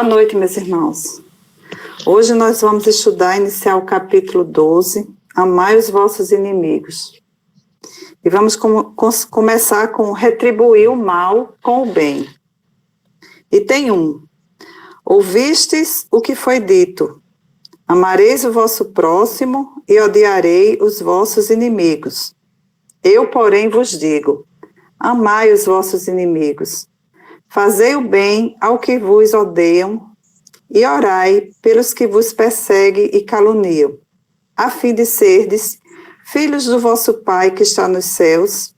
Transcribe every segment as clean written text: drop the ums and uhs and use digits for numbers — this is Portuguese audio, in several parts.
Boa noite, meus irmãos. Hoje nós vamos iniciar o capítulo 12, Amai os vossos inimigos. E vamos começar com retribuir o mal com o bem. E tem ouvistes o que foi dito, amareis o vosso próximo e odiarei os vossos inimigos. Eu, porém, vos digo, amai os vossos inimigos, fazei o bem ao que vos odeiam e orai pelos que vos perseguem e caluniam, a fim de serdes filhos do vosso Pai que está nos céus,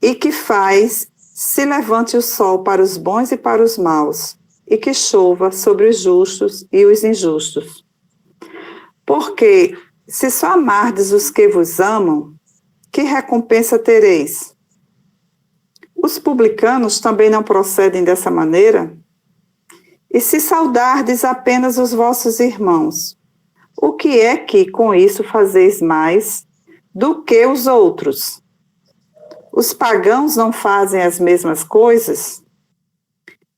e que faz se levante o sol para os bons e para os maus, e que chova sobre os justos e os injustos. Porque, se só amardes os que vos amam, que recompensa tereis? Os publicanos também não procedem dessa maneira? E se saudardes apenas os vossos irmãos, o que é que com isso fazeis mais do que os outros? Os pagãos não fazem as mesmas coisas?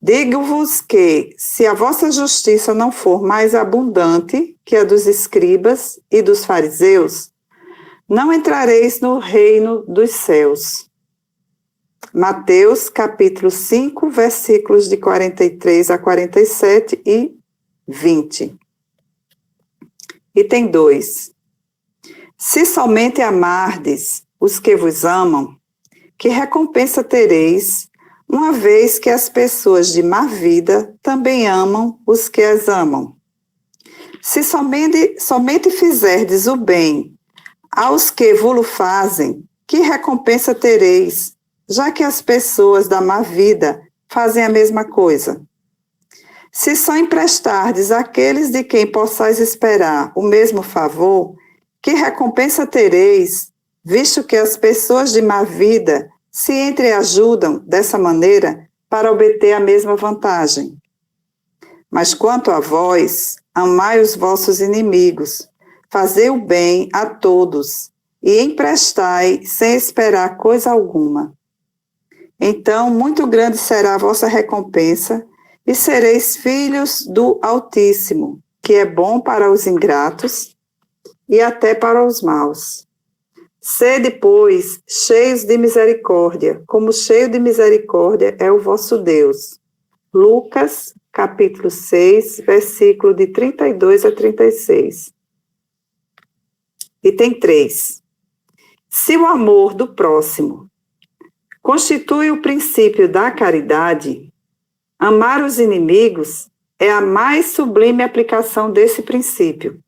Digo-vos que, se a vossa justiça não for mais abundante que a dos escribas e dos fariseus, não entrareis no reino dos céus. Mateus, capítulo 5, versículos de 43 a 47 e 20. Item 2. Se somente amardes os que vos amam, que recompensa tereis, uma vez que as pessoas de má vida também amam os que as amam? Se somente fizerdes o bem aos que vo-lo fazem, que recompensa tereis, já que as pessoas da má vida fazem a mesma coisa? Se só emprestardes àqueles de quem possais esperar o mesmo favor, que recompensa tereis, visto que as pessoas de má vida se entreajudam dessa maneira para obter a mesma vantagem? Mas quanto a vós, amai os vossos inimigos, fazei o bem a todos e emprestai sem esperar coisa alguma. Então, muito grande será a vossa recompensa, e sereis filhos do Altíssimo, que é bom para os ingratos e até para os maus. Sede, pois, cheios de misericórdia, como cheio de misericórdia é o vosso Deus. Lucas, capítulo 6, versículo de 32 a 36. Item 3. Se o amor do próximo constitui o princípio da caridade, amar os inimigos é a mais sublime aplicação desse princípio,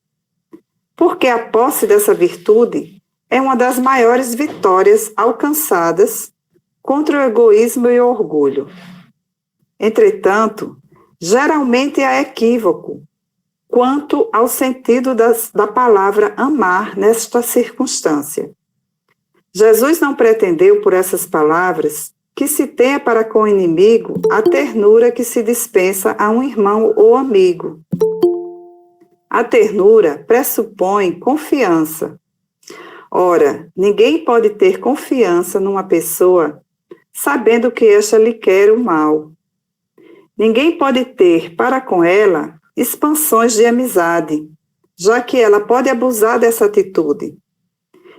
porque a posse dessa virtude é uma das maiores vitórias alcançadas contra o egoísmo e o orgulho. Entretanto, geralmente há equívoco quanto ao sentido da palavra amar nesta circunstância. Jesus não pretendeu, por essas palavras, que se tenha para com o inimigo a ternura que se dispensa a um irmão ou amigo. A ternura pressupõe confiança. Ora, ninguém pode ter confiança numa pessoa sabendo que esta lhe quer o mal. Ninguém pode ter para com ela expansões de amizade, já que ela pode abusar dessa atitude.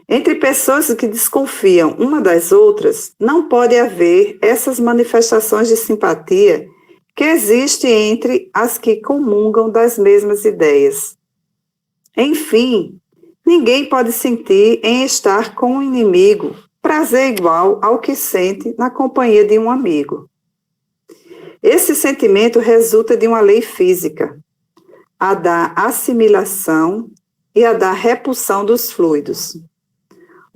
Entre pessoas que desconfiam uma das outras, não pode haver essas manifestações de simpatia que existem entre as que comungam das mesmas ideias. Enfim, ninguém pode sentir em estar com um inimigo prazer igual ao que sente na companhia de um amigo. Esse sentimento resulta de uma lei física, a da assimilação e a da repulsão dos fluidos.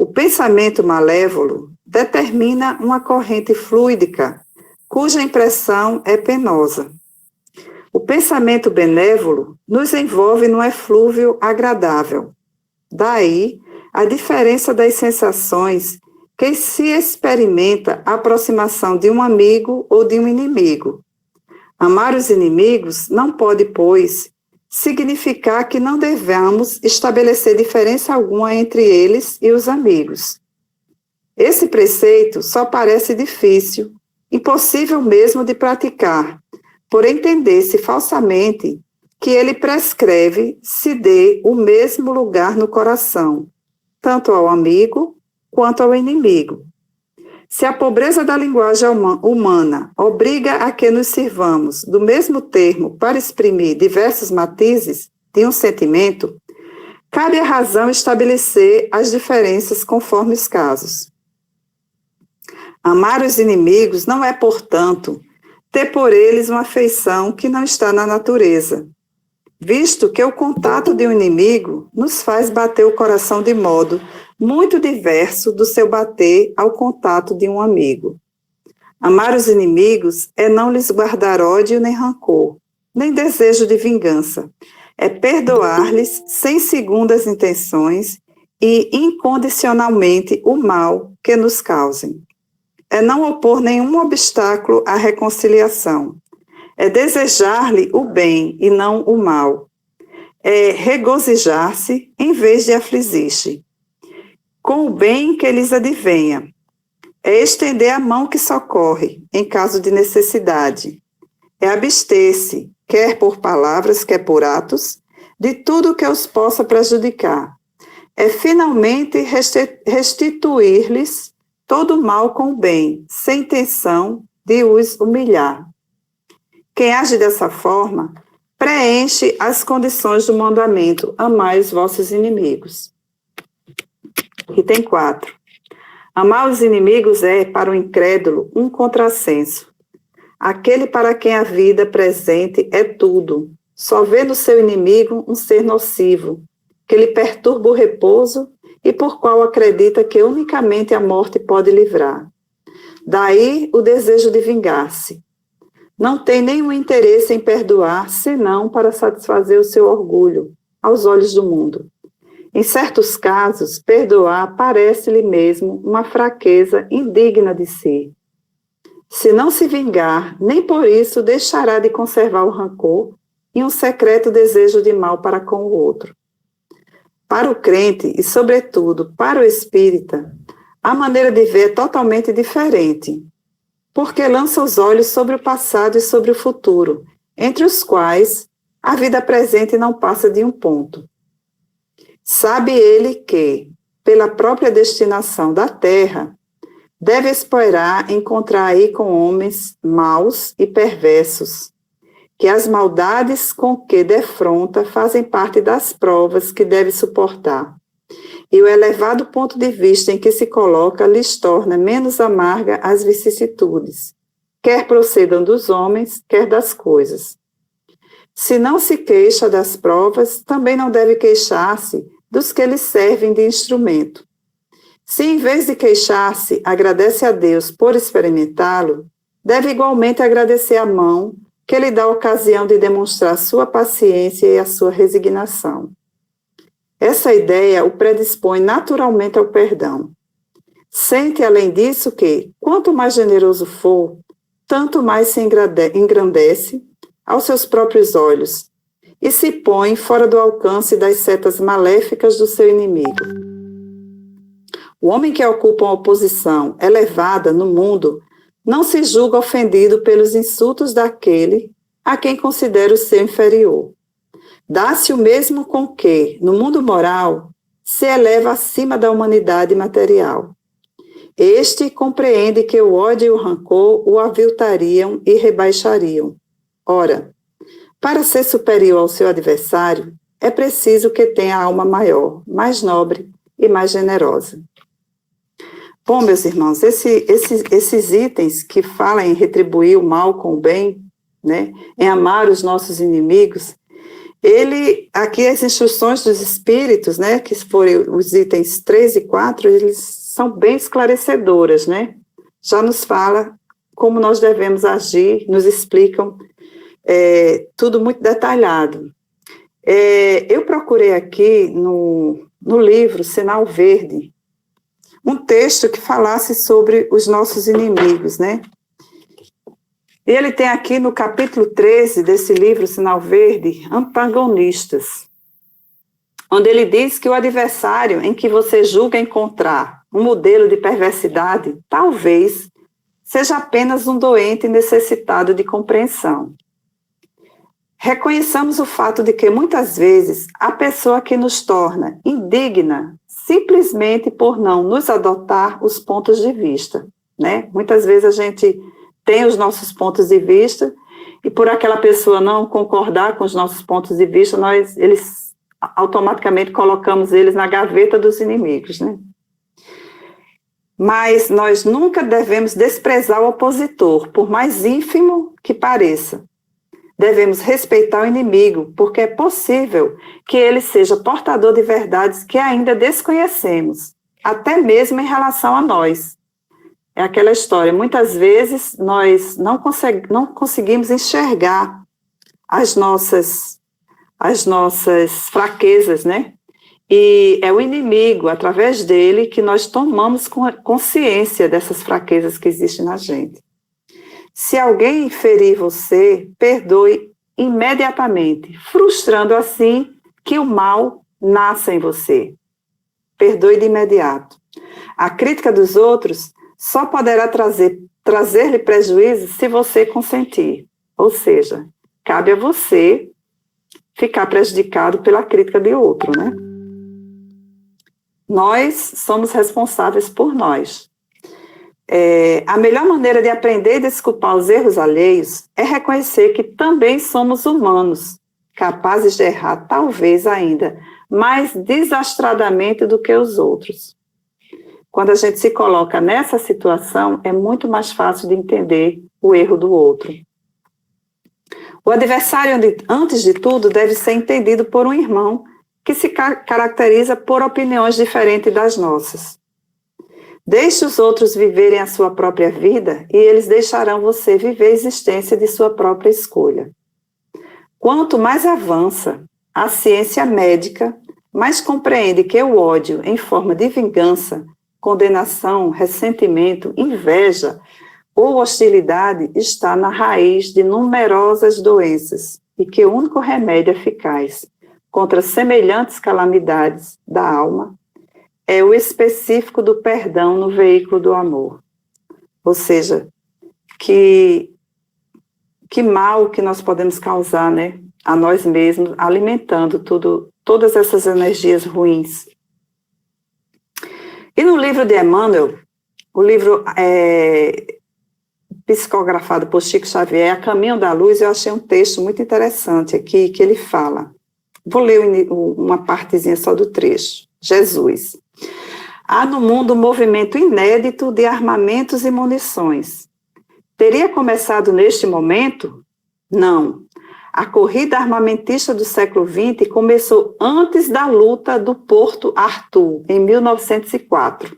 O pensamento malévolo determina uma corrente fluídica, cuja impressão é penosa. O pensamento benévolo nos envolve num eflúvio agradável. Daí a diferença das sensações que se experimenta a aproximação de um amigo ou de um inimigo. Amar os inimigos não pode, pois, significar que não devemos estabelecer diferença alguma entre eles e os amigos. Esse preceito só parece difícil, impossível mesmo de praticar, por entender-se falsamente que ele prescreve se dê o mesmo lugar no coração, tanto ao amigo quanto ao inimigo. Se a pobreza da linguagem humana obriga a que nos sirvamos do mesmo termo para exprimir diversos matizes de um sentimento, cabe à razão estabelecer as diferenças conforme os casos. Amar os inimigos não é, portanto, ter por eles uma afeição que não está na natureza, visto que o contato de um inimigo nos faz bater o coração de modo muito diverso do seu bater ao contato de um amigo. Amar os inimigos é não lhes guardar ódio nem rancor, nem desejo de vingança. É perdoar-lhes sem segundas intenções e incondicionalmente o mal que nos causem. É não opor nenhum obstáculo à reconciliação. É desejar-lhe o bem e não o mal. É regozijar-se em vez de afligir-se com o bem que lhes advenha. É estender a mão que socorre em caso de necessidade. É abster-se, quer por palavras, quer por atos, de tudo que os possa prejudicar. É finalmente restituir-lhes todo o mal com o bem, sem intenção de os humilhar. Quem age dessa forma, preenche as condições do mandamento: amai os vossos inimigos. Item 4. Amar os inimigos é, para o incrédulo, um contrassenso. Aquele para quem a vida presente é tudo, só vê no seu inimigo um ser nocivo, que lhe perturba o repouso e por qual acredita que unicamente a morte pode livrar. Daí o desejo de vingar-se. Não tem nenhum interesse em perdoar, senão para satisfazer o seu orgulho, aos olhos do mundo. Em certos casos, perdoar parece-lhe mesmo uma fraqueza indigna de si. Se não se vingar, nem por isso deixará de conservar o rancor e um secreto desejo de mal para com o outro. Para o crente, e sobretudo para o espírita, a maneira de ver é totalmente diferente, porque lança os olhos sobre o passado e sobre o futuro, entre os quais a vida presente não passa de um ponto. Sabe ele que, pela própria destinação da terra, deve esperar encontrar aí com homens maus e perversos, que as maldades com que defronta fazem parte das provas que deve suportar, e o elevado ponto de vista em que se coloca lhes torna menos amarga as vicissitudes, quer procedam dos homens, quer das coisas. Se não se queixa das provas, também não deve queixar-se dos que lhe servem de instrumento. Se, em vez de queixar-se, agradece a Deus por experimentá-lo, deve igualmente agradecer a mão que lhe dá a ocasião de demonstrar sua paciência e a sua resignação. Essa ideia o predispõe naturalmente ao perdão. Sente, além disso, que, quanto mais generoso for, tanto mais se engrandece aos seus próprios olhos, e se põe fora do alcance das setas maléficas do seu inimigo. O homem que ocupa uma posição elevada no mundo não se julga ofendido pelos insultos daquele a quem considera o seu inferior. Dá-se o mesmo com que, no mundo moral, se eleva acima da humanidade material. Este compreende que o ódio e o rancor o aviltariam e rebaixariam. Ora, para ser superior ao seu adversário, é preciso que tenha a alma maior, mais nobre e mais generosa. Bom, meus irmãos, esses itens que falam em retribuir o mal com o bem, né, em amar os nossos inimigos, aqui as instruções dos espíritos, né, que foram os itens 3 e 4, eles são bem esclarecedoras, né? Já nos fala como nós devemos agir, nos explicam tudo muito detalhado. Eu procurei aqui no livro Sinal Verde um texto que falasse sobre os nossos inimigos, né? E ele tem aqui no capítulo 13 desse livro Sinal Verde, antagonistas, onde ele diz que o adversário em que você julga encontrar um modelo de perversidade, talvez seja apenas um doente necessitado de compreensão. Reconheçamos o fato de que, muitas vezes, a pessoa que nos torna indigna simplesmente por não nos adotar os pontos de vista, né? Muitas vezes a gente tem os nossos pontos de vista e por aquela pessoa não concordar com os nossos pontos de vista, eles automaticamente colocamos eles na gaveta dos inimigos, né? Mas nós nunca devemos desprezar o opositor, por mais ínfimo que pareça. Devemos respeitar o inimigo, porque é possível que ele seja portador de verdades que ainda desconhecemos, até mesmo em relação a nós. É aquela história, muitas vezes nós não conseguimos enxergar as nossas fraquezas, né? E é o inimigo, através dele, que nós tomamos consciência dessas fraquezas que existem na gente. Se alguém ferir você, perdoe imediatamente, frustrando assim que o mal nasça em você. Perdoe de imediato. A crítica dos outros só poderá trazer-lhe prejuízo se você consentir. Ou seja, cabe a você ficar prejudicado pela crítica de outro, né? Nós somos responsáveis por nós. A melhor maneira de aprender e desculpar os erros alheios é reconhecer que também somos humanos, capazes de errar talvez ainda mais desastradamente do que os outros. Quando a gente se coloca nessa situação, é muito mais fácil de entender o erro do outro. O adversário, antes de tudo, deve ser entendido por um irmão que se caracteriza por opiniões diferentes das nossas. Deixe os outros viverem a sua própria vida e eles deixarão você viver a existência de sua própria escolha. Quanto mais avança a ciência médica, mais compreende que o ódio em forma de vingança, condenação, ressentimento, inveja ou hostilidade está na raiz de numerosas doenças e que o único remédio eficaz contra semelhantes calamidades da alma é o específico do perdão no veículo do amor. Ou seja, que mal que nós podemos causar, né, a nós mesmos, alimentando todas essas energias ruins. E no livro de Emmanuel, o livro psicografado por Chico Xavier, A Caminho da Luz, eu achei um texto muito interessante aqui, que ele fala. Vou ler uma partezinha só do trecho. Jesus. Há no mundo um movimento inédito de armamentos e munições. Teria começado neste momento? Não. A corrida armamentista do século XX começou antes da luta do Porto Arthur, em 1904.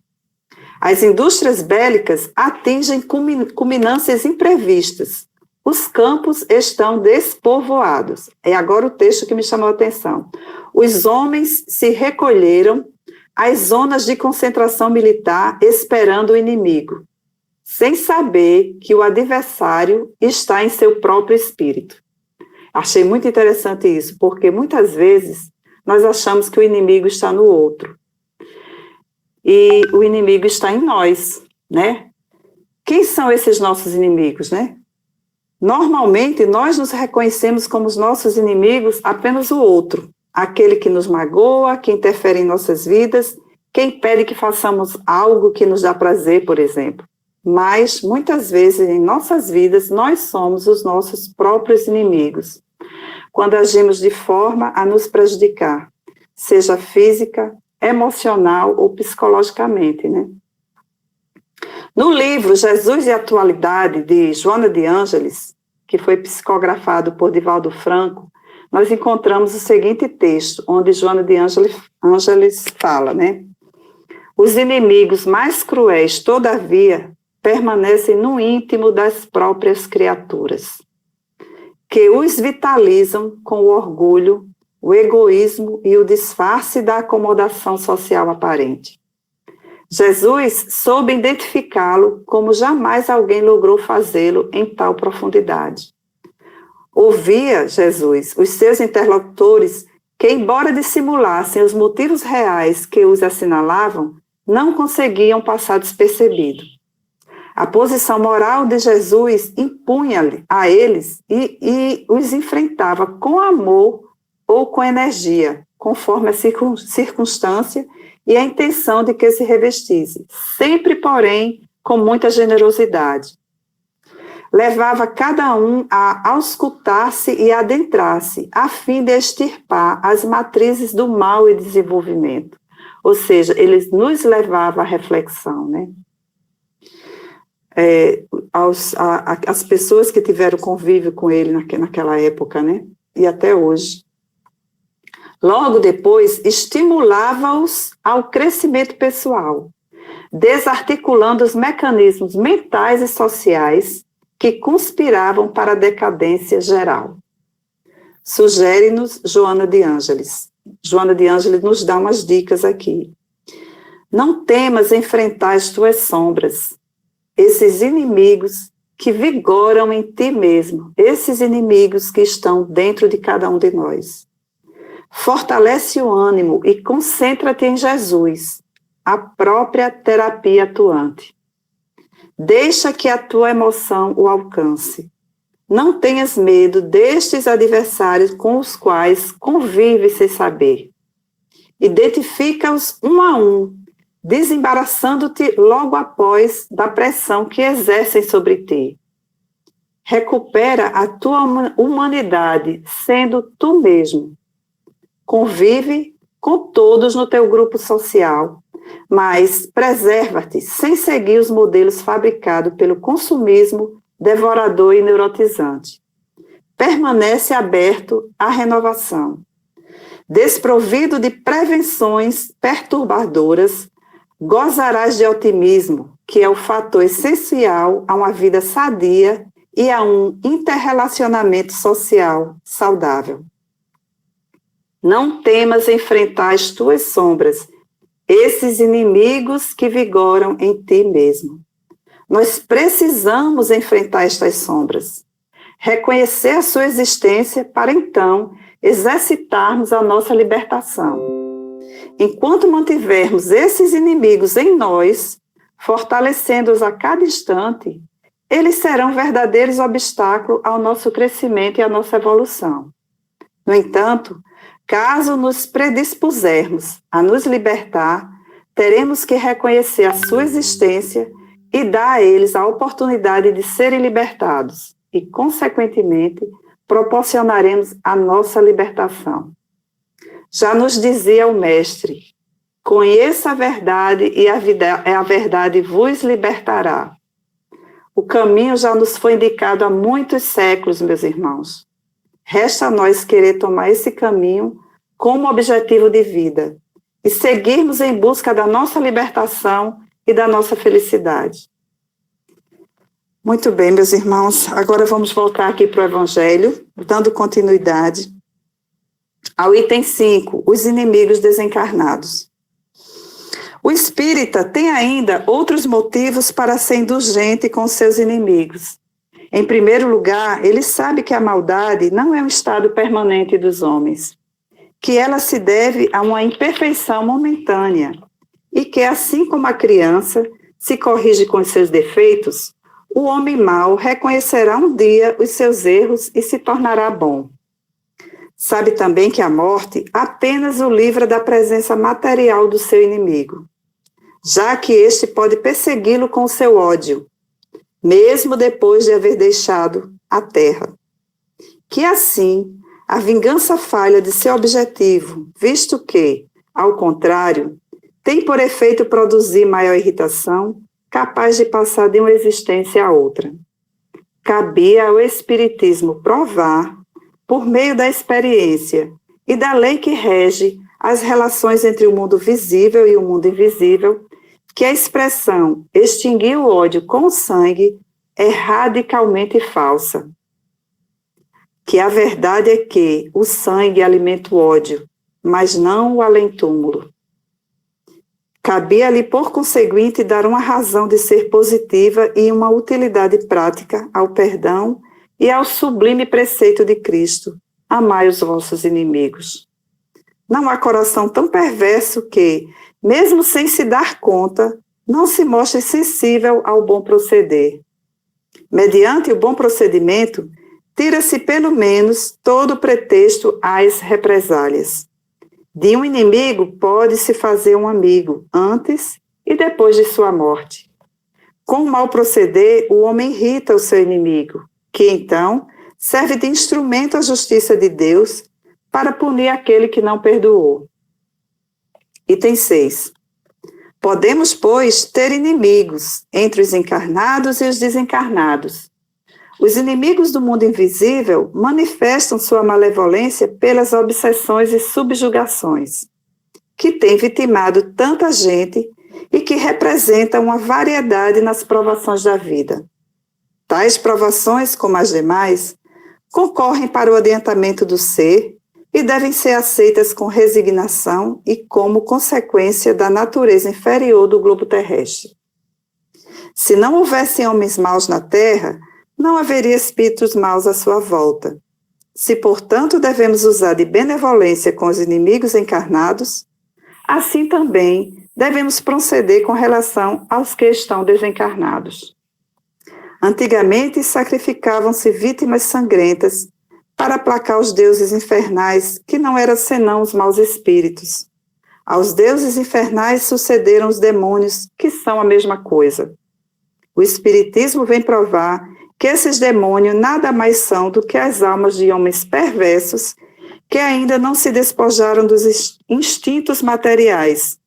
As indústrias bélicas atingem culminâncias imprevistas. Os campos estão despovoados. É agora o texto que me chamou a atenção. Os homens se recolheram às zonas de concentração militar esperando o inimigo, sem saber que o adversário está em seu próprio espírito. Achei muito interessante isso, porque muitas vezes nós achamos que o inimigo está no outro. E o inimigo está em nós, né? Quem são esses nossos inimigos, né? Normalmente, nós nos reconhecemos como os nossos inimigos apenas o outro, aquele que nos magoa, que interfere em nossas vidas, que impede que façamos algo que nos dá prazer, por exemplo. Mas, muitas vezes, em nossas vidas, nós somos os nossos próprios inimigos, quando agimos de forma a nos prejudicar, seja física, emocional ou psicologicamente, né? No livro Jesus e a Atualidade, de Joana de Ângeles, que foi psicografado por Divaldo Franco, nós encontramos o seguinte texto, onde Joana de Ângeles fala, né? Os inimigos mais cruéis, todavia, permanecem no íntimo das próprias criaturas, que os vitalizam com o orgulho, o egoísmo e o disfarce da acomodação social aparente. Jesus soube identificá-lo como jamais alguém logrou fazê-lo em tal profundidade. Ouvia Jesus os seus interlocutores que, embora dissimulassem os motivos reais que os assinalavam, não conseguiam passar despercebido. A posição moral de Jesus impunha a eles e os enfrentava com amor ou com energia, conforme a circunstância e a intenção de que se revestisse, sempre, porém, com muita generosidade. Levava cada um a auscultar-se e adentrar-se, a fim de extirpar as matrizes do mal e desenvolvimento. Ou seja, eles nos levavam à reflexão, né? As pessoas que tiveram convívio com ele naquela época, né? E até hoje. Logo depois, estimulava-os ao crescimento pessoal, desarticulando os mecanismos mentais e sociais que conspiravam para a decadência geral. Sugere-nos Joana de Ângeles. Joana de Ângeles nos dá umas dicas aqui. Não temas enfrentar as tuas sombras, esses inimigos que vigoram em ti mesmo, esses inimigos que estão dentro de cada um de nós. Fortalece o ânimo e concentra-te em Jesus, a própria terapia atuante. Deixa que a tua emoção o alcance. Não tenhas medo destes adversários com os quais convives sem saber. Identifica-os um a um, desembaraçando-te logo após da pressão que exercem sobre ti. Recupera a tua humanidade, sendo tu mesmo. Convive com todos no teu grupo social, mas preserva-te sem seguir os modelos fabricados pelo consumismo devorador e neurotizante. Permanece aberto à renovação. Desprovido de prevenções perturbadoras, gozarás de otimismo, que é o fator essencial a uma vida sadia e a um interrelacionamento social saudável. Não temas enfrentar as tuas sombras, esses inimigos que vigoram em ti mesmo. Nós precisamos enfrentar estas sombras, reconhecer a sua existência para então exercitarmos a nossa libertação. Enquanto mantivermos esses inimigos em nós, fortalecendo-os a cada instante, eles serão verdadeiros obstáculos ao nosso crescimento e à nossa evolução. No entanto, caso nos predispusermos a nos libertar, teremos que reconhecer a sua existência e dar a eles a oportunidade de serem libertados e, consequentemente, proporcionaremos a nossa libertação. Já nos dizia o Mestre, conheça a verdade e a verdade vos libertará. O caminho já nos foi indicado há muitos séculos, meus irmãos. Resta a nós querer tomar esse caminho como objetivo de vida e seguirmos em busca da nossa libertação e da nossa felicidade. Muito bem, meus irmãos, agora vamos voltar aqui para o Evangelho, dando continuidade ao item 5, os inimigos desencarnados. O espírita tem ainda outros motivos para ser indulgente com seus inimigos. Em primeiro lugar, ele sabe que a maldade não é um estado permanente dos homens, que ela se deve a uma imperfeição momentânea e que, assim como a criança se corrige com seus defeitos, o homem mau reconhecerá um dia os seus erros e se tornará bom. Sabe também que a morte apenas o livra da presença material do seu inimigo, já que este pode persegui-lo com seu ódio, mesmo depois de haver deixado a terra. Que assim, a vingança falha de seu objetivo, visto que, ao contrário, tem por efeito produzir maior irritação, capaz de passar de uma existência a outra. Cabia ao Espiritismo provar, por meio da experiência e da lei que rege as relações entre o mundo visível e o mundo invisível, que a expressão extinguir o ódio com o sangue é radicalmente falsa. Que a verdade é que o sangue alimenta o ódio, mas não o além-túmulo. Cabia-lhe, por conseguinte, dar uma razão de ser positiva e uma utilidade prática ao perdão e ao sublime preceito de Cristo: amai os vossos inimigos. Não há coração tão perverso que, mesmo sem se dar conta, não se mostre sensível ao bom proceder. Mediante o bom procedimento, tira-se pelo menos todo pretexto às represálias. De um inimigo pode-se fazer um amigo antes e depois de sua morte. Com o mau proceder, o homem irrita o seu inimigo, que então serve de instrumento à justiça de Deus para punir aquele que não perdoou. Item 6. Podemos, pois, ter inimigos entre os encarnados e os desencarnados. Os inimigos do mundo invisível manifestam sua malevolência pelas obsessões e subjugações, que têm vitimado tanta gente e que representam uma variedade nas provações da vida. Tais provações, como as demais, concorrem para o adiantamento do ser e devem ser aceitas com resignação e como consequência da natureza inferior do globo terrestre. Se não houvessem homens maus na Terra, não haveria espíritos maus à sua volta. Se, portanto, devemos usar de benevolência com os inimigos encarnados, assim também devemos proceder com relação aos que estão desencarnados. Antigamente, sacrificavam-se vítimas sangrentas para aplacar os deuses infernais, que não eram senão os maus espíritos. Aos deuses infernais sucederam os demônios, que são a mesma coisa. O Espiritismo vem provar que esses demônios nada mais são do que as almas de homens perversos que ainda não se despojaram dos instintos materiais,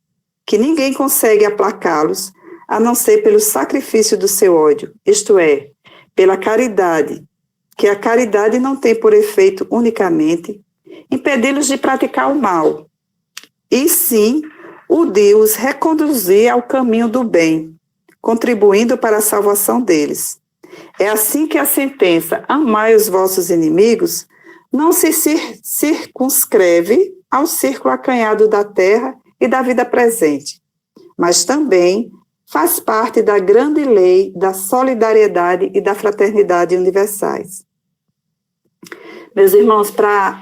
que ninguém consegue aplacá-los, a não ser pelo sacrifício do seu ódio, isto é, pela caridade, que a caridade não tem por efeito unicamente impedi-los de praticar o mal, e sim o de os reconduzir ao caminho do bem, contribuindo para a salvação deles. É assim que a sentença "amai os vossos inimigos" não se circunscreve ao círculo acanhado da terra e da vida presente, mas também faz parte da grande lei da solidariedade e da fraternidade universais. Meus irmãos, para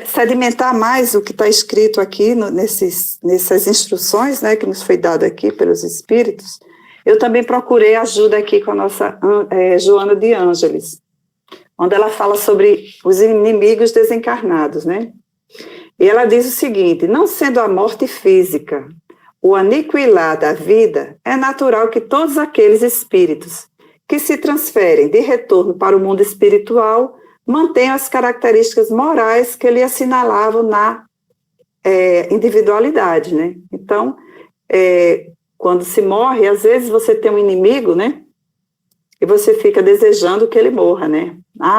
sedimentar mais o que está escrito aqui nessas instruções, né, que nos foi dado aqui pelos Espíritos, eu também procurei ajuda aqui com a nossa Joana de Ângeles, onde ela fala sobre os inimigos desencarnados, né? E ela diz o seguinte: não sendo a morte física o aniquilar da vida, é natural que todos aqueles espíritos que se transferem de retorno para o mundo espiritual mantenham as características morais que lhe assinalavam na individualidade, né? Então, quando se morre, às vezes você tem um inimigo, né? E você fica desejando que ele morra, né?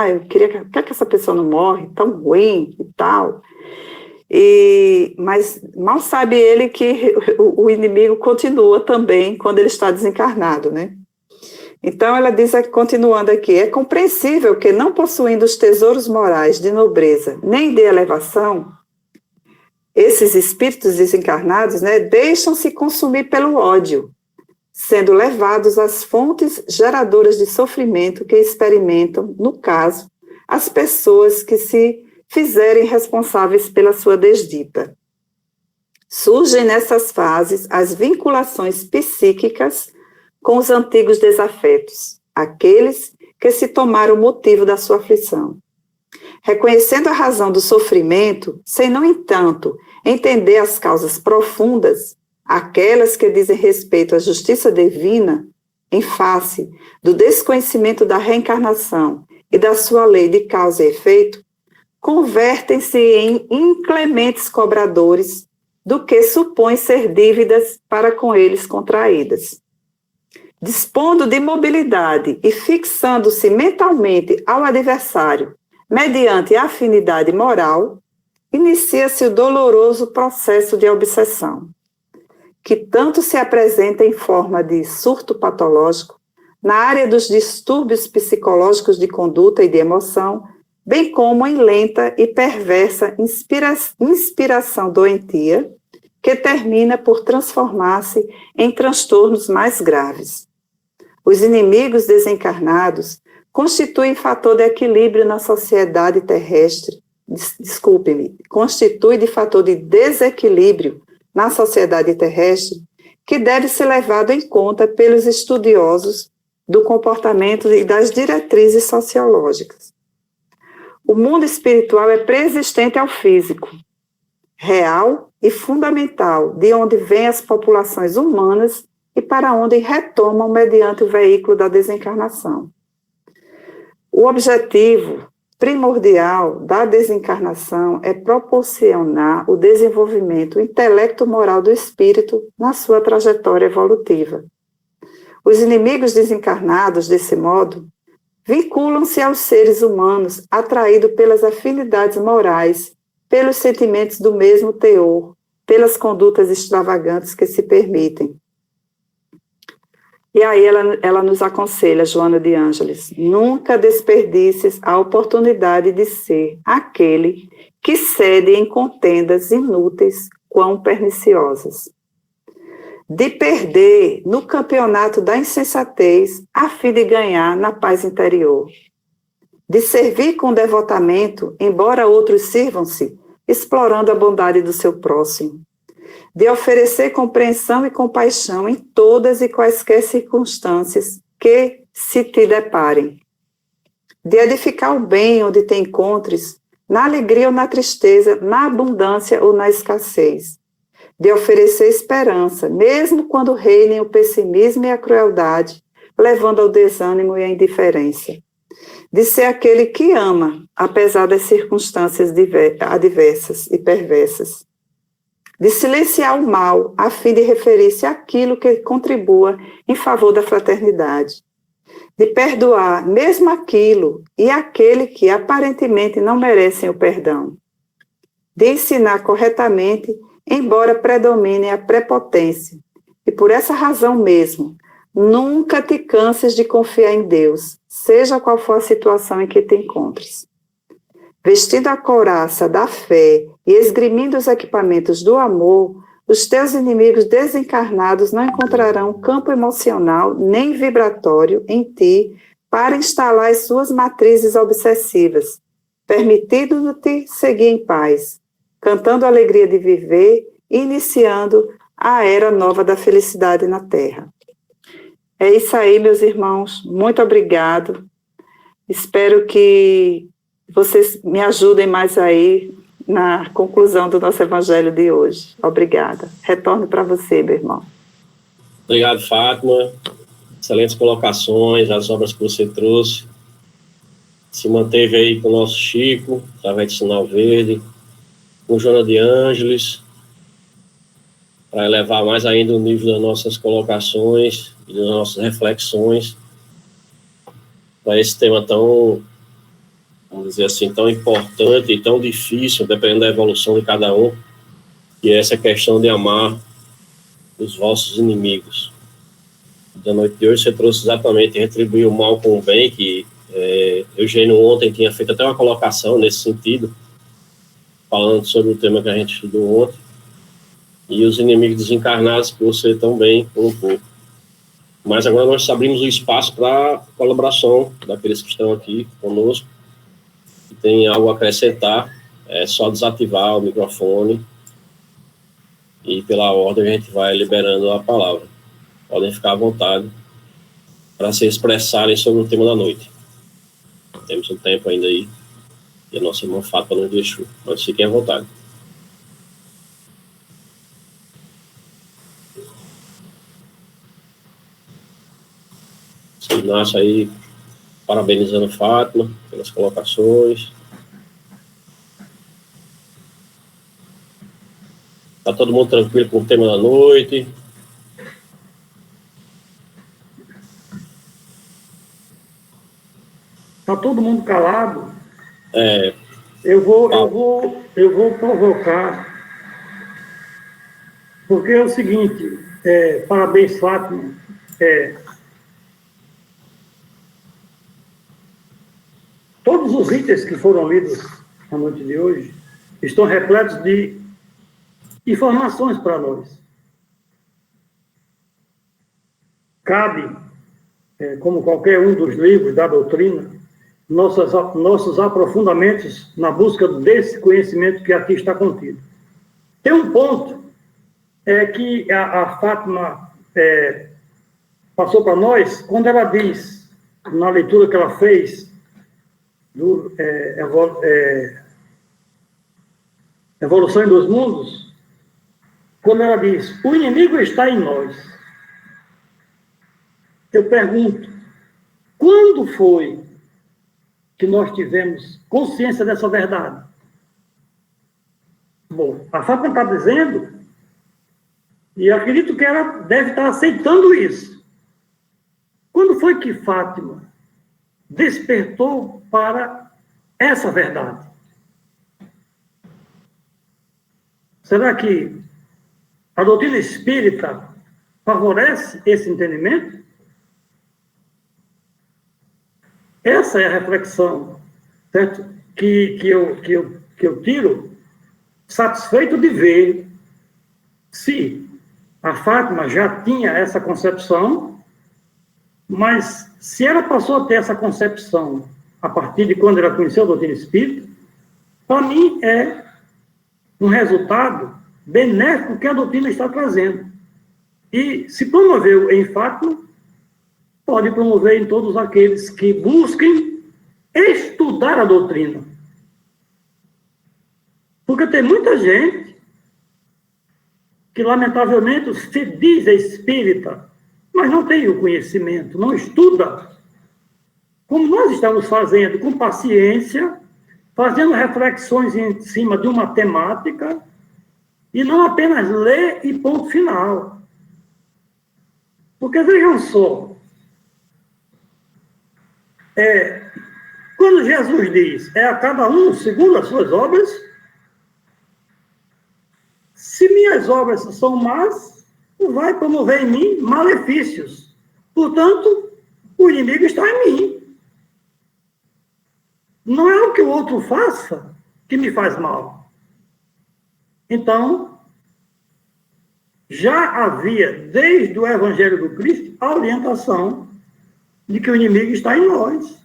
Eu queria que essa pessoa não morre, tão ruim e tal. Mas mal sabe ele que o inimigo continua também quando ele está desencarnado, né? Então ela diz, continuando aqui, é compreensível que, não possuindo os tesouros morais de nobreza nem de elevação, esses espíritos desencarnados, né, deixam-se consumir pelo ódio, sendo levados às fontes geradoras de sofrimento que experimentam, no caso, as pessoas que se fizerem responsáveis pela sua desdita. Surgem nessas fases as vinculações psíquicas com os antigos desafetos, aqueles que se tomaram motivo da sua aflição. Reconhecendo a razão do sofrimento, sem, no entanto, entender as causas profundas, aquelas que dizem respeito à justiça divina, em face do desconhecimento da reencarnação e da sua lei de causa e efeito, convertem-se em inclementes cobradores do que supõem ser dívidas para com eles contraídas. Dispondo de mobilidade e fixando-se mentalmente ao adversário, mediante a afinidade moral, inicia-se o doloroso processo de obsessão, que tanto se apresenta em forma de surto patológico, na área dos distúrbios psicológicos de conduta e de emoção, bem como em lenta e perversa inspiração doentia, que termina por transformar-se em transtornos mais graves. Os inimigos desencarnados constituem fator de equilíbrio na sociedade terrestre, constitui de fator de desequilíbrio na sociedade terrestre, que deve ser levado em conta pelos estudiosos do comportamento e das diretrizes sociológicas. O mundo espiritual é preexistente ao físico, real e fundamental, de onde vêm as populações humanas e para onde retomam mediante o veículo da desencarnação. O objetivo primordial da desencarnação é proporcionar o desenvolvimento intelecto-moral do espírito na sua trajetória evolutiva. Os inimigos desencarnados, desse modo, vinculam-se aos seres humanos atraídos pelas afinidades morais, pelos sentimentos do mesmo teor, pelas condutas extravagantes que se permitem. E aí ela nos aconselha, Joana de Ângeles, nunca desperdices a oportunidade de ser aquele que cede em contendas inúteis, quão perniciosas. De perder no campeonato da insensatez, a fim de ganhar na paz interior. De servir com devotamento, embora outros sirvam-se, explorando a bondade do seu próximo. De oferecer compreensão e compaixão em todas e quaisquer circunstâncias que se te deparem. De edificar o bem onde te encontres, na alegria ou na tristeza, na abundância ou na escassez. De oferecer esperança, mesmo quando reinem o pessimismo e a crueldade, levando ao desânimo e à indiferença. De ser aquele que ama, apesar das circunstâncias adversas e perversas. De silenciar o mal, a fim de referir-se àquilo que contribua em favor da fraternidade. De perdoar mesmo aquilo e aquele que aparentemente não merecem o perdão. De ensinar corretamente, embora predomine a prepotência. E por essa razão mesmo, nunca te canses de confiar em Deus, seja qual for a situação em que te encontres. Vestindo a couraça da fé e esgrimindo os equipamentos do amor, os teus inimigos desencarnados não encontrarão campo emocional nem vibratório em ti para instalar as suas matrizes obsessivas, permitindo-te seguir em paz, cantando a alegria de viver e iniciando a era nova da felicidade na Terra. É isso aí, meus irmãos. Muito obrigado. Espero que vocês me ajudem mais aí na conclusão do nosso evangelho de hoje. Obrigada. Retorno para você, meu irmão. Obrigado, Fátima. Excelentes colocações, as obras que você trouxe. Se manteve aí com o nosso Chico, através de Sinal Verde, com Joana de Ângeles, para elevar mais ainda o nível das nossas colocações e das nossas reflexões para esse tema tão, vamos dizer assim, tão importante e tão difícil, dependendo da evolução de cada um, que é essa questão de amar os vossos inimigos. Da noite de hoje você trouxe exatamente retribuir o mal com o bem, que Eugênio ontem tinha feito até uma colocação nesse sentido, falando sobre o tema que a gente estudou ontem, e os inimigos desencarnados que você também colocou. Mas agora nós abrimos o espaço para colaboração daqueles que estão aqui conosco, que tem algo a acrescentar, é só desativar o microfone e pela ordem a gente vai liberando a palavra. Podem ficar à vontade para se expressarem sobre o tema da noite. Temos um tempo ainda aí, e a nossa irmã Fátima nos deixou, mas fiquem à vontade. Inácio aí, parabenizando Fátima pelas colocações. Está todo mundo tranquilo com o tema da noite? Está todo mundo calado? É. Eu vou provocar, porque é o seguinte, parabéns, Fátima. Todos os itens que foram lidos na noite de hoje estão repletos de informações para nós. Cabe, como qualquer um dos livros da doutrina, nossos aprofundamentos na busca desse conhecimento que aqui está contido. Tem um ponto é que a Fátima passou para nós, quando ela diz, na leitura que ela fez, Evolução em Dois Mundos, quando ela diz, o inimigo está em nós. Eu pergunto, quando foi que nós tivemos consciência dessa verdade? Bom, a Fátima está dizendo, e eu acredito que ela deve estar aceitando isso. Quando foi que Fátima despertou para essa verdade? Será que a doutrina espírita favorece esse entendimento? Essa é a reflexão, certo? Que eu tiro, satisfeito de ver se a Fátima já tinha essa concepção, mas se ela passou a ter essa concepção a partir de quando ela conheceu a doutrina espírita, para mim é um resultado benéfico que a doutrina está trazendo. E se promoveu em Fátima, pode promover em todos aqueles que busquem estudar a doutrina. Porque tem muita gente que, lamentavelmente, se diz espírita, mas não tem o conhecimento, não estuda. Como nós estamos fazendo, com paciência, fazendo reflexões em cima de uma temática, e não apenas ler e ponto final. Porque, vejam só, quando Jesus diz, a cada um segundo as suas obras, se minhas obras são más, vai promover em mim malefícios. Portanto, o inimigo está em mim. Não é o que o outro faça que me faz mal. Então, já havia, desde o Evangelho do Cristo, a orientação de que o inimigo está em nós.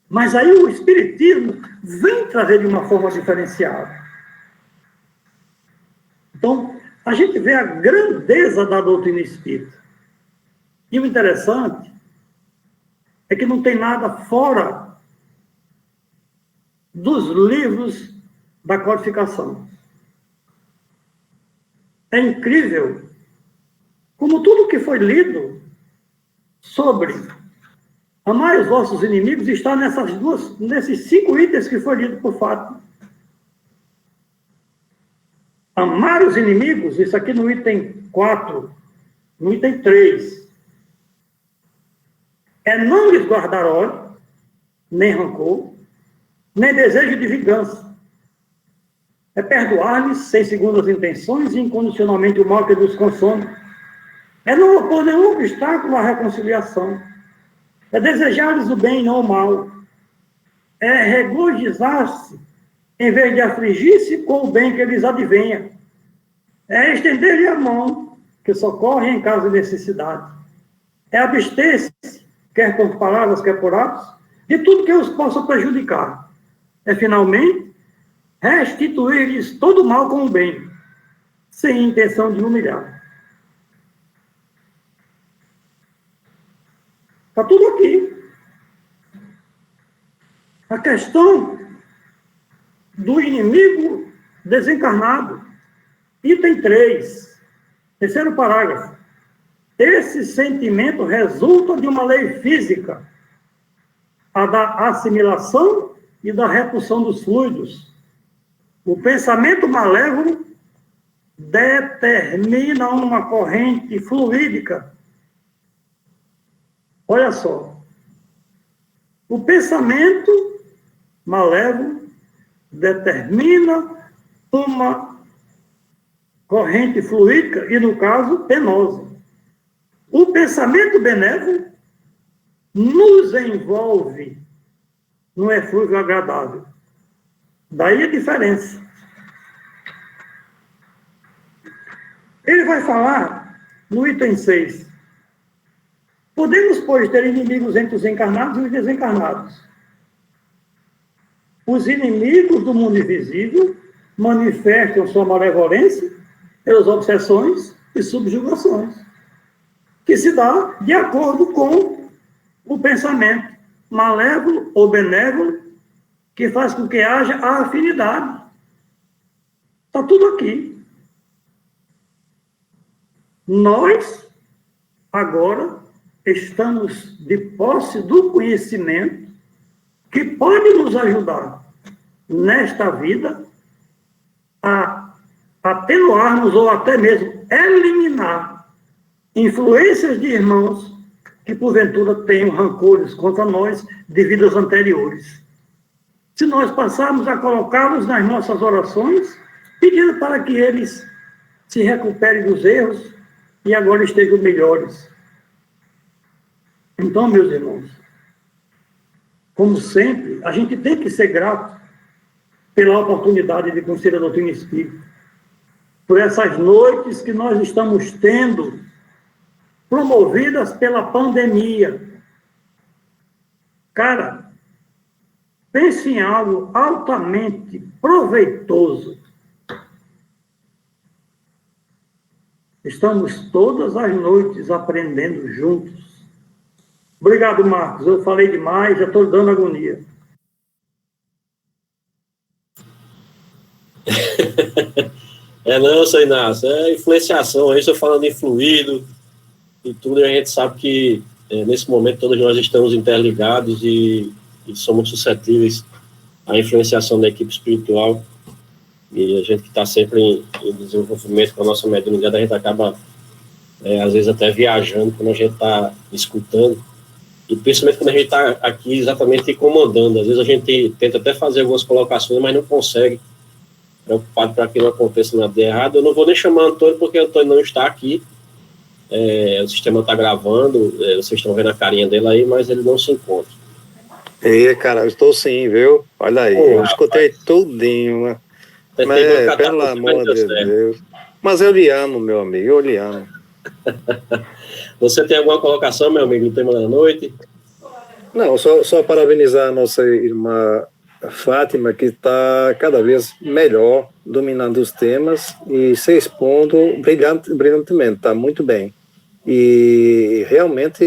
Mas aí o Espiritismo vem trazer de uma forma diferenciada. Então, a gente vê a grandeza da doutrina espírita. E o interessante é que não tem nada fora dos livros da codificação. É incrível como tudo que foi lido sobre amar os vossos inimigos está nesses 5 itens que foi lido por Fátima. Amar os inimigos, isso aqui no item 4, no item 3, é não lhes guardar ódio, nem rancor, nem desejo de vingança. É perdoar-lhes sem segundas intenções e incondicionalmente o mal que nos consome. É não opor nenhum obstáculo à reconciliação. É desejar-lhes o bem e não o mal. É regozijar-se em vez de afligir-se com o bem que lhes advenha. É estender-lhe a mão, que socorre em caso de necessidade. É abster-se, quer por palavras, quer por atos, de tudo que os possa prejudicar. É, finalmente, restituir-lhes todo o mal com o bem, sem intenção de humilhar. Está tudo aqui. A questão do inimigo desencarnado. Item 3, terceiro parágrafo. Esse sentimento resulta de uma lei física, a da assimilação e da repulsão dos fluidos. O pensamento malévolo determina uma corrente fluídica. Olha só. O pensamento malévolo determina uma corrente fluídica e, no caso, penosa. O pensamento benévolo nos envolve num eflúvio agradável. Daí a diferença. Ele vai falar no item 6. Podemos, pois, ter inimigos entre os encarnados e os desencarnados. Os inimigos do mundo invisível manifestam sua malevolência pelas obsessões e subjugações, que se dá de acordo com o pensamento malévolo ou benévolo, que faz com que haja a afinidade. Está tudo aqui. Nós, agora, estamos de posse do conhecimento que pode nos ajudar nesta vida a atenuarmos ou até mesmo eliminar influências de irmãos que, porventura, tenham rancores contra nós de vidas anteriores. Se nós passarmos a colocá-los nas nossas orações, pedindo para que eles se recuperem dos erros e agora estejam melhores. Então, meus irmãos, como sempre, a gente tem que ser grato pela oportunidade de conhecer a doutrina espírita, por essas noites que nós estamos tendo, promovidas pela pandemia. Cara, pense em algo altamente proveitoso. Estamos todas as noites aprendendo juntos. Obrigado, Marcos. Eu falei demais, já estou dando agonia. Não, seu Inácio, é influenciação. Aí estou falando em fluido e tudo, e a gente sabe que nesse momento todos nós estamos interligados e somos suscetíveis à influenciação da equipe espiritual. E a gente que está sempre em desenvolvimento com a nossa mediunidade, a gente acaba, às vezes, até viajando quando a gente está escutando. E principalmente quando a gente está aqui exatamente incomodando. Às vezes a gente tenta até fazer algumas colocações, mas não consegue. Preocupado para que não aconteça nada de errado. Eu não vou nem chamar Antônio, porque o Antônio não está aqui. O sistema está gravando, vocês estão vendo a carinha dele aí, mas ele não se encontra. Cara, eu estou sim, viu? Olha aí, eu escutei tudinho, né? Mas, pelo amor de Deus. Mas eu lhe amo, meu amigo, eu lhe amo. Você tem alguma colocação, meu amigo, no tema da noite? Não, só parabenizar a nossa irmã Fátima, que está cada vez melhor dominando os temas e se expondo brilhantemente, está muito bem. E realmente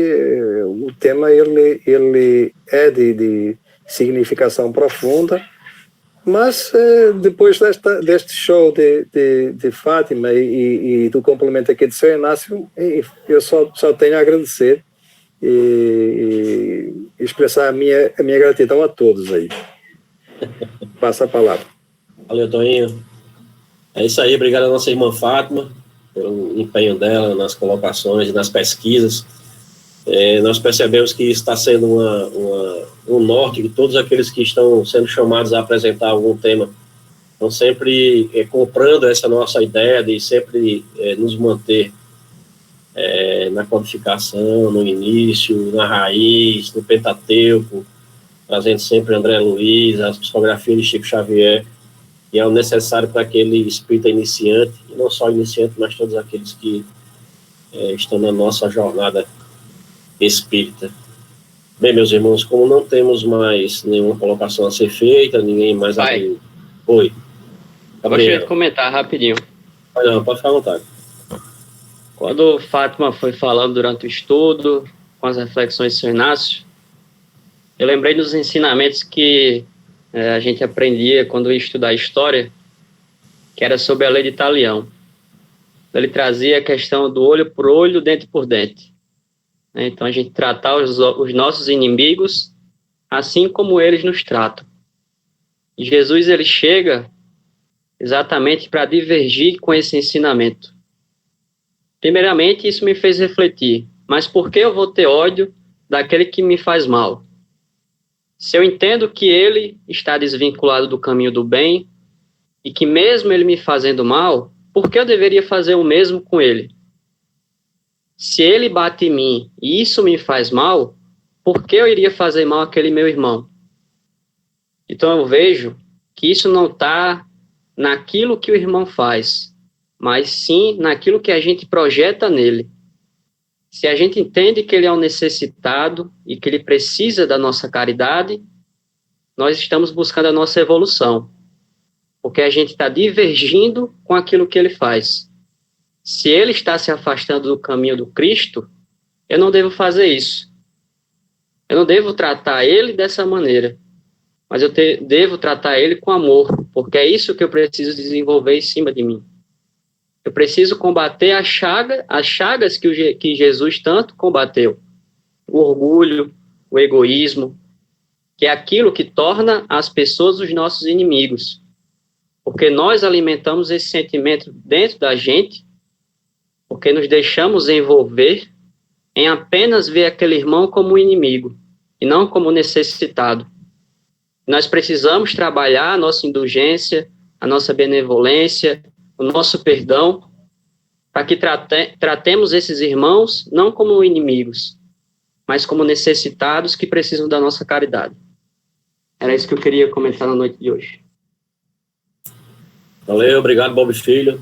o tema ele é de significação profunda, mas depois deste show de Fátima e do complemento aqui de São Inácio, eu só tenho a agradecer e expressar a minha gratidão a todos aí. Passa a palavra. Valeu, Toninho. É isso aí, obrigado à nossa irmã Fátima pelo empenho dela nas colocações e nas pesquisas. Nós percebemos que isso está sendo um norte, que todos aqueles que estão sendo chamados a apresentar algum tema estão sempre comprando essa nossa ideia de sempre nos manter na codificação, no início, na raiz, no Pentateuco, trazendo sempre André Luiz, as psicografias de Chico Xavier, e é o necessário para aquele espírita iniciante, e não só iniciante, mas todos aqueles que estão na nossa jornada espírita. Bem, meus irmãos, como não temos mais nenhuma colocação a ser feita, ninguém mais... Pai, Oi. eu gostaria de comentar rapidinho. Não, pode ficar à vontade. Quando Fátima foi falando durante o estudo, com as reflexões de São Inácio, eu lembrei dos ensinamentos que a gente aprendia quando ia estudar história, que era sobre a lei de Talião. Ele trazia a questão do olho por olho, dente por dente. Então, a gente tratar os nossos inimigos assim como eles nos tratam. E Jesus, ele chega exatamente para divergir com esse ensinamento. Primeiramente, isso me fez refletir, mas por que eu vou ter ódio daquele que me faz mal? Se eu entendo que ele está desvinculado do caminho do bem e que mesmo ele me fazendo mal, por que eu deveria fazer o mesmo com ele? Se ele bate em mim e isso me faz mal, por que eu iria fazer mal àquele meu irmão? Então eu vejo que isso não está naquilo que o irmão faz, mas sim naquilo que a gente projeta nele. Se a gente entende que ele é um necessitado e que ele precisa da nossa caridade, nós estamos buscando a nossa evolução, porque a gente está divergindo com aquilo que ele faz. se ele está se afastando do caminho do Cristo, eu não devo fazer isso. Eu não devo tratar ele dessa maneira, mas eu devo tratar ele com amor, porque é isso que eu preciso desenvolver em cima de mim. Eu preciso combater as chagas que Jesus tanto combateu. O orgulho, o egoísmo, que é aquilo que torna as pessoas os nossos inimigos. Porque nós alimentamos esse sentimento dentro da gente, porque nos deixamos envolver em apenas ver aquele irmão como um inimigo, e não como necessitado. Nós precisamos trabalhar a nossa indulgência, a nossa benevolência, o nosso perdão, para que tratemos esses irmãos não como inimigos, mas como necessitados que precisam da nossa caridade. Era isso que eu queria comentar na noite de hoje. Valeu, obrigado, Bob Filho.